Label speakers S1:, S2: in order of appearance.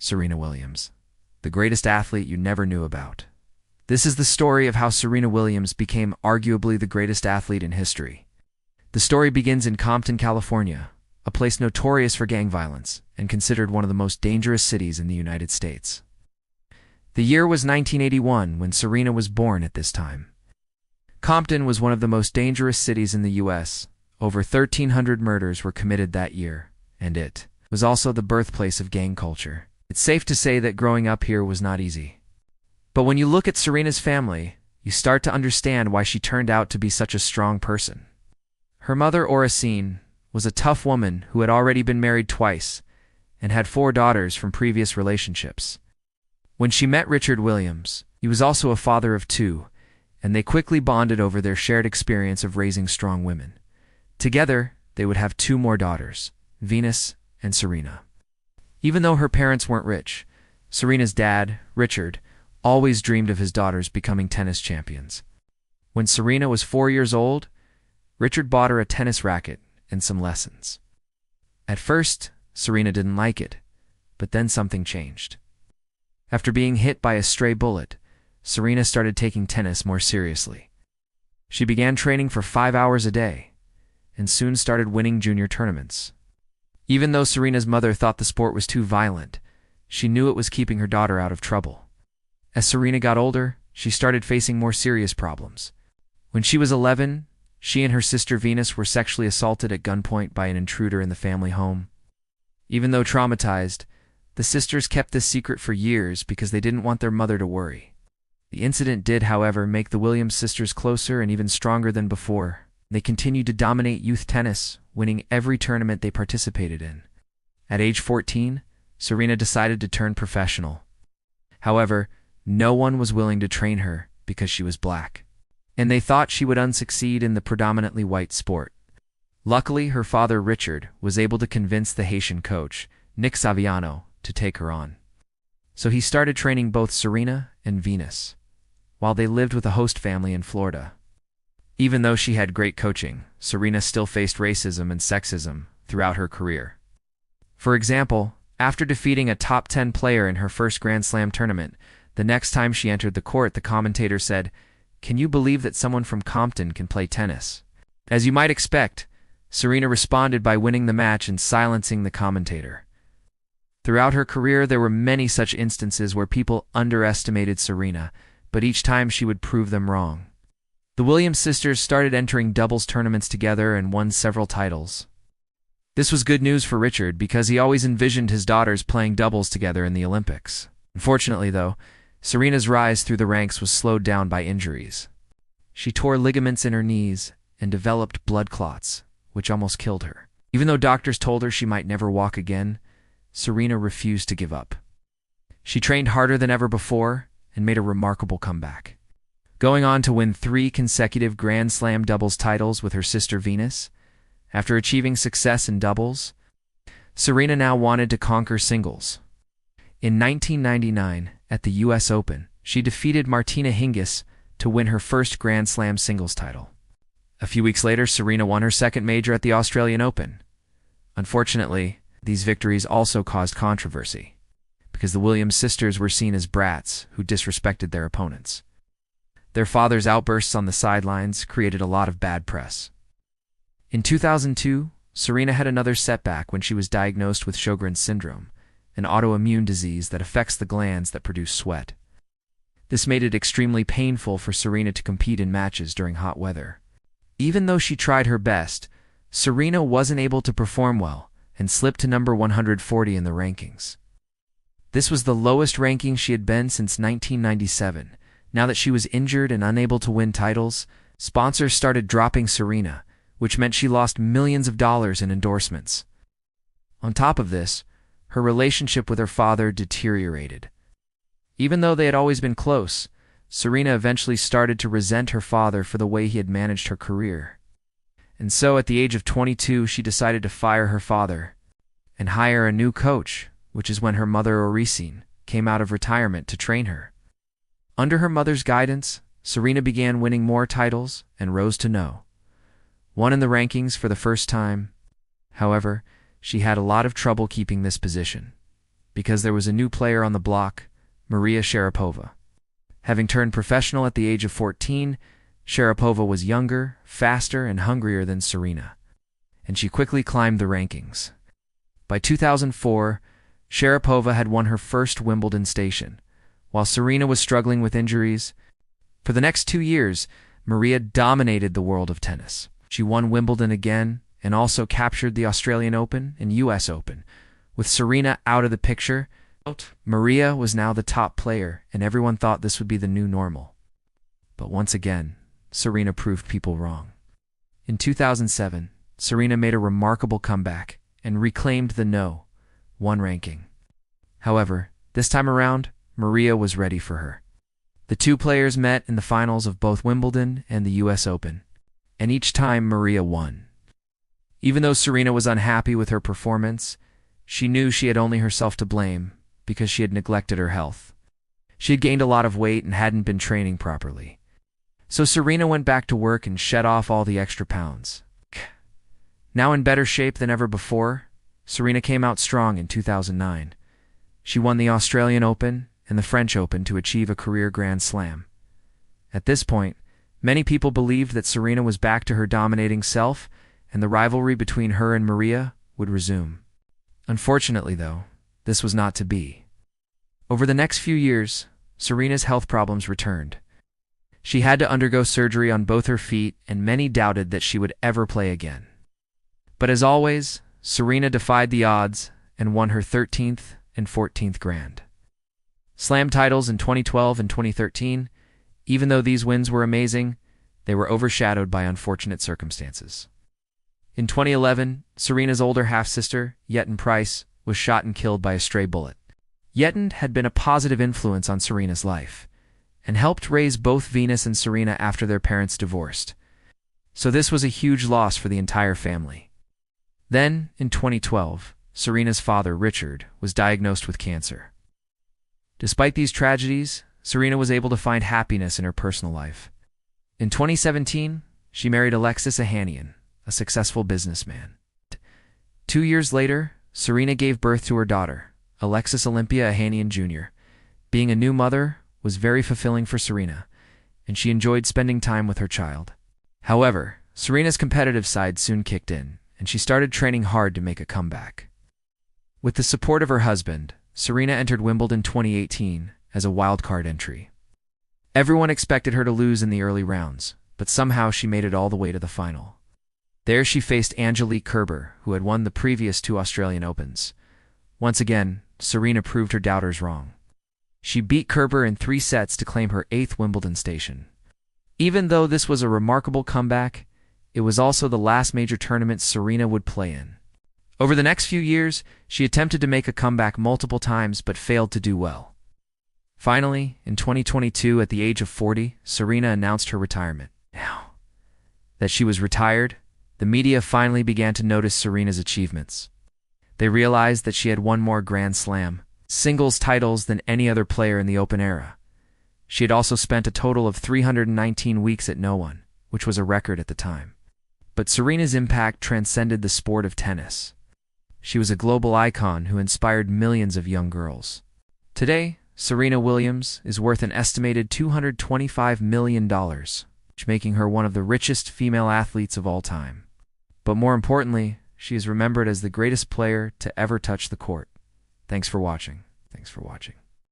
S1: Serena Williams, the greatest athlete you never knew about. This is the story of how Serena Williams became arguably the greatest athlete in history. The story begins in Compton, California, a place notorious for gang violence and considered one of the most dangerous cities in the United States. The year was 1981 when Serena was born at this time. Compton was one of the most dangerous cities in the U.S. Over 1,300 murders were committed that year, and it was also the birthplace of gang culture. It's safe to say that growing up here was not easy. But when you look at Serena's family, you start to understand why she turned out to be such a strong person. Her mother, Oracene, was a tough woman who had already been married twice and had 4 daughters from previous relationships. When she met Richard Williams, he was also a father of 2, and they quickly bonded over their shared experience of raising strong women. Together, they would have 2 more daughters, Venus and Serena. Even though her parents weren't rich, Serena's dad, Richard, always dreamed of his daughters becoming tennis champions. When Serena was 4 years old, Richard bought her a tennis racket and some lessons. At first, Serena didn't like it, but then something changed. After being hit by a stray bullet, Serena started taking tennis more seriously. She began training for 5 hours a day, and soon started winning junior tournaments. Even though Serena's mother thought the sport was too violent, she knew it was keeping her daughter out of trouble. As Serena got older, she started facing more serious problems. When she was 11, she and her sister Venus were sexually assaulted at gunpoint by an intruder in the family home. Even though traumatized, the sisters kept this secret for years because they didn't want their mother to worry. The incident did, however, make the Williams sisters closer and even stronger than before. They continued to dominate youth tennis, winning every tournament they participated in. At age 14, Serena decided to turn professional. However, no one was willing to train her because she was black, and they thought she would unsucceed in the predominantly white sport. Luckily, her father Richard was able to convince the Haitian coach, Nick Saviano, to take her on. So he started training both Serena and Venus, while they lived with a host family in Florida. Even though she had great coaching, Serena still faced racism and sexism throughout her career. For example, after defeating a top 10 player in her first Grand Slam tournament, the next time she entered the court, the commentator said, "Can you believe that someone from Compton can play tennis?" As you might expect, Serena responded by winning the match and silencing the commentator. Throughout her career, there were many such instances where people underestimated Serena, but each time she would prove them wrong. The Williams sisters started entering doubles tournaments together and won several titles. This was good news for Richard because he always envisioned his daughters playing doubles together in the Olympics. Unfortunately, though, Serena's rise through the ranks was slowed down by injuries. She tore ligaments in her knees and developed blood clots, which almost killed her. Even though doctors told her she might never walk again, Serena refused to give up. She trained harder than ever before and made a remarkable comeback, going on to win 3 consecutive Grand Slam doubles titles with her sister Venus. After achieving success in doubles, Serena now wanted to conquer singles. In 1999, at the U.S. Open, she defeated Martina Hingis to win her first Grand Slam singles title. A few weeks later, Serena won her second major at the Australian Open. Unfortunately, these victories also caused controversy, because the Williams sisters were seen as brats who disrespected their opponents. Their father's outbursts on the sidelines created a lot of bad press. In 2002, Serena had another setback when she was diagnosed with Sjogren's syndrome, an autoimmune disease that affects the glands that produce sweat. This made it extremely painful for Serena to compete in matches during hot weather. Even though she tried her best, Serena wasn't able to perform well and slipped to number 140 in the rankings. This was the lowest ranking she had been since 1997. Now that she was injured and unable to win titles, sponsors started dropping Serena, which meant she lost millions of dollars in endorsements. On top of this, her relationship with her father deteriorated. Even though they had always been close, Serena eventually started to resent her father for the way he had managed her career. And so, at the age of 22, she decided to fire her father and hire a new coach, which is when her mother Oracene came out of retirement to train her. Under her mother's guidance, Serena began winning more titles and rose to No. 1 in the rankings for the first time. However, she had a lot of trouble keeping this position. because there was a new player on the block, Maria Sharapova. Having turned professional at the age of 14, Sharapova was younger, faster, and hungrier than Serena, and she quickly climbed the rankings. By 2004, Sharapova had won her first Wimbledon station, while Serena was struggling with injuries. For the next 2 years, Maria dominated the world of tennis. She won Wimbledon again and also captured the Australian Open and US Open. With Serena out of the picture, Maria was now the top player, and everyone thought this would be the new normal. But once again, Serena proved people wrong. In 2007, Serena made a remarkable comeback and reclaimed the No. 1 ranking. However, this time around, Maria was ready for her. The two players met in the finals of both Wimbledon and the US Open, and each time Maria won. Even though Serena was unhappy with her performance, she knew she had only herself to blame because she had neglected her health. She had gained a lot of weight and hadn't been training properly. So Serena went back to work and shed off all the extra pounds. Now in better shape than ever before, Serena came out strong in 2009. She won the Australian Open and the French Open to achieve a career Grand Slam. At this point, many people believed that Serena was back to her dominating self and the rivalry between her and Maria would resume. Unfortunately, though, this was not to be. Over the next few years, Serena's health problems returned. She had to undergo surgery on both her feet, and many doubted that she would ever play again. But as always, Serena defied the odds and won her 13th and 14th Grand Slam titles in 2012 and 2013. Even though these wins were amazing, they were overshadowed by unfortunate circumstances. In 2011, Serena's older half-sister, Yeton Price, was shot and killed by a stray bullet. Yeton had been a positive influence on Serena's life and helped raise both Venus and Serena after their parents divorced. So this was a huge loss for the entire family. Then, in 2012, Serena's father, Richard, was diagnosed with cancer. Despite these tragedies, Serena was able to find happiness in her personal life. In 2017, she married Alexis Ohanian, a successful businessman. 2 years later, Serena gave birth to her daughter, Alexis Olympia Ohanian Jr. Being a new mother was very fulfilling for Serena, and she enjoyed spending time with her child. However, Serena's competitive side soon kicked in, and she started training hard to make a comeback. With the support of her husband, Serena entered Wimbledon 2018 as a wildcard entry. Everyone expected her to lose in the early rounds, but somehow she made it all the way to the final. There she faced Angelique Kerber, who had won the previous 2 Australian Opens. Once again, Serena proved her doubters wrong. She beat Kerber in 3 sets to claim her 8th Wimbledon station. Even though this was a remarkable comeback, it was also the last major tournament Serena would play in. Over the next few years, she attempted to make a comeback multiple times but failed to do well. Finally, in 2022, at the age of 40, Serena announced her retirement. Now that she was retired, the media finally began to notice Serena's achievements. They realized that she had won more Grand Slam singles titles than any other player in the Open era. She had also spent a total of 319 weeks at No. 1, which was a record at the time. But Serena's impact transcended the sport of tennis. She was a global icon who inspired millions of young girls. Today, Serena Williams is worth an estimated $225 million, making her one of the richest female athletes of all time. But more importantly, she is remembered as the greatest player to ever touch the court. Thanks for watching.